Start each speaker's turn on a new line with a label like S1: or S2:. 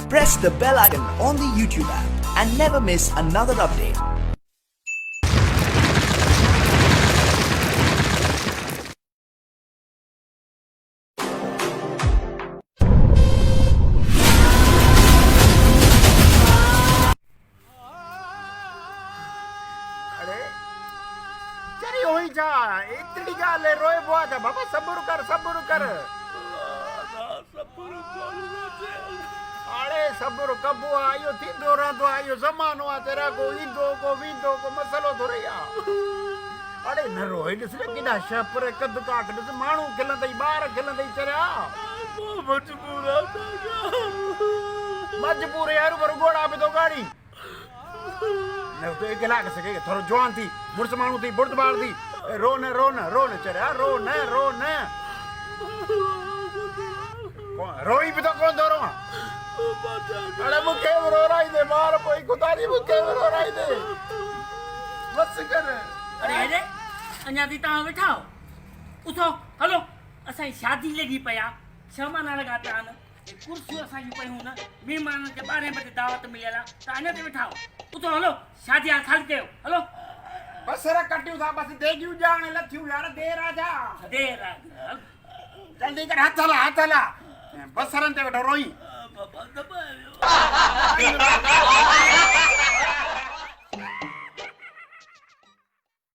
S1: Press the bell icon on the YouTube app and never miss another update.
S2: इतनी गाल रोए बुआ जा बाबा सब्र कर अरे सब्र कबो आयो थी दोरा तो आयो जमानो आ तेरा को इंदो को विंदो को मसलो तो रहिया अरे न रोए दिसले किडा शपर कद काट दिस मानू खिलंदई बार खिलंदई चरिया मजबूर यार पर गोड़ा पे तो गाड़ी न तो एक लाख सके थोरो जवान थी मुर्स मानू थी बुर्द बार थी रोने चरिया रोने रोई भी तो कौन दो रो अरे मुके रो रही दे मार कोई खुदारी मुके रो रही दे बस कर
S3: अरे अन्या दी ता बैठाओ उठो हलो असाई शादी लगी पया सामान लगा पिया न कुर्सी असाई पई हूं न मेहमान के 12 बजे दावत मिलेला ता अन्या ते बैठाओ उठो हलो शादी आ खाली कयो हलो
S2: बस रे कटियो था बस देगियो जाने लथियो यार दे राजा जल्दी कर हाथ हला बस सरन ते बैठो रोई